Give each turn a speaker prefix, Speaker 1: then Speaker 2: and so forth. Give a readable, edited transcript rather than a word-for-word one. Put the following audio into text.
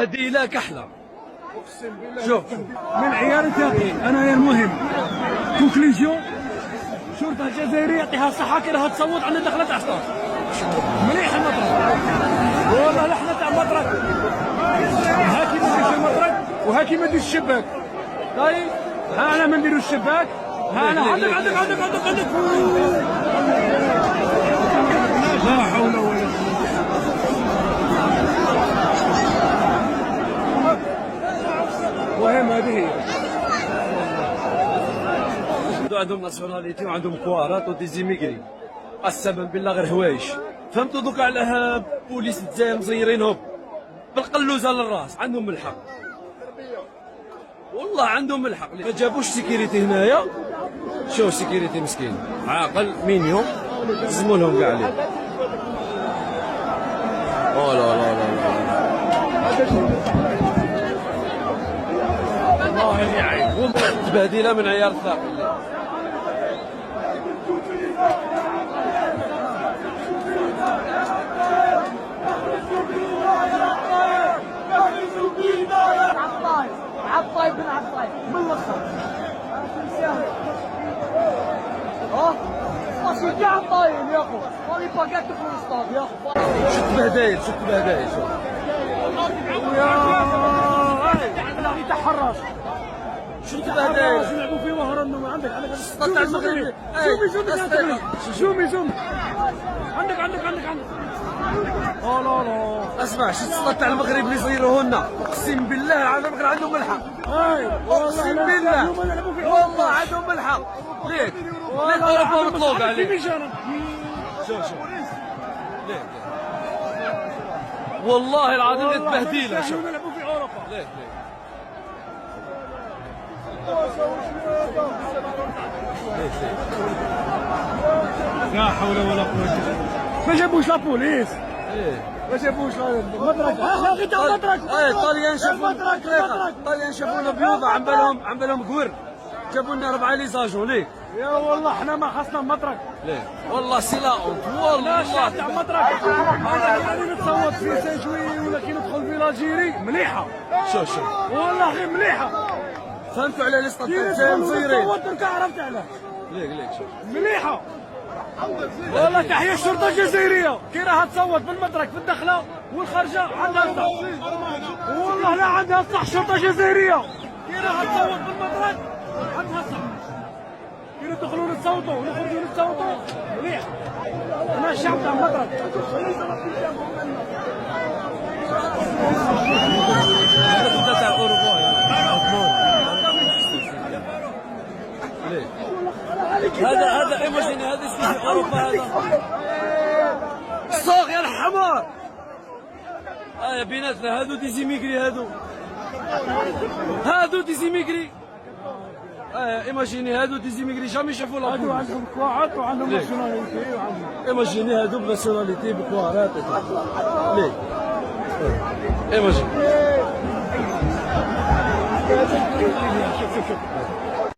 Speaker 1: تبهديله كحله. شوف
Speaker 2: من عيار تاقي انا المهم كونكليزيون شرطه جزائريه يعطيها الصحه كي راها تصوت عندنا دخلت عسكر مليح المطرق والله لحنا تاع المطرق هاكي ما نديرش المطرق وهاكي ما نديرش الشباك. طيب ها انا ما نديروش الشباك ها انا عندك لا حول ولا قوه. المهم هذه هي
Speaker 1: عندهم ناسيوناليتي وعندهم كوارات وديزيميغري. السبب بالله غير هوايش. فهمتوا دوكا علاه بوليس الجزائر مزيرينهم بالقلوزه للراس. عندهم الحق والله عندهم الحق. ما جابوش سيكيريتي هنايا. شوف سيكيريتي مسكين عاقل مينيون زموا لهم كاع عليه. او لا لا لا والله يعيب تبهديله من عيار الثاقب.
Speaker 3: عطاي بن عطاي بالاخر ماشي كاع عطايين يا خو ماني باكا تدخل السطاد يا خو.
Speaker 1: شفت بهدايل شفت بهدايل شوف
Speaker 3: يا هاي تحرش
Speaker 1: شفت بهدايل
Speaker 2: يلعبوا فيه وهرنوا عندك
Speaker 1: السطاد تاع المغرب.
Speaker 2: زومي عندك لا لا
Speaker 1: اسمع شفت السطاد تاع المغرب اللي يصيروا لنا. اقسم بالله العظيم عندهم الحق. اقسم بالله والله عندهم الحق. ليك اوروبا مطلوق عليك. شوف ليك والله العظيم تبهديله. شوف
Speaker 2: نلعبوا في اوروبا
Speaker 1: ليك
Speaker 2: لا حول ولا قوه. ما جابوش لا بوليس ما جابوش المدرك. اخي تا المدرك
Speaker 1: طاليان شافوا طاليان شافونا بيوضه عم بالهم قور. جابوا لنا 4 لي زاجون. ليك
Speaker 2: يا والله احنا ما خصنا المدرك.
Speaker 1: ليه والله سي لا اونت والله
Speaker 2: تاع المدرك. انا يعني نتصوت في سانجوي ولا كي ندخل في لاجيري مليحه.
Speaker 1: شوف
Speaker 2: والله غير مليحه.
Speaker 1: فهمتوا على لسطات
Speaker 2: كي
Speaker 1: الجزائر مزيرين.
Speaker 2: نتصوت درك عرفت علاه.
Speaker 1: ليك شوف
Speaker 2: مليحه والله. تحية الشرطة الجزائرية كي راها تصوت بالمدرك في الدخلة والخارجة عندها الصح. والله لا عندها الصح الشرطة الجزائرية كي راها تصوت بالمدرك عندها الصح. كي ندخلوا نتصوتوا ونخرجوا نتصوتوا مليح. انا الشعب تاع المدرك.
Speaker 1: هذا تاع اوروبا هذا ايماجيني هذا اسمه اوروبا. هذا صاغ يا الحمار. بيناتنا هادو ديزيميغري هادو ديزيميغري. ايماجيني هادو ديزيميغري جامي شافوا لا
Speaker 2: هادو عندهم كواعات وعندهم ناسيوناليتي وعندهم.
Speaker 1: ايماجيني هادو بناسيوناليتي بكوارات. ليه ايماجيني
Speaker 2: شوف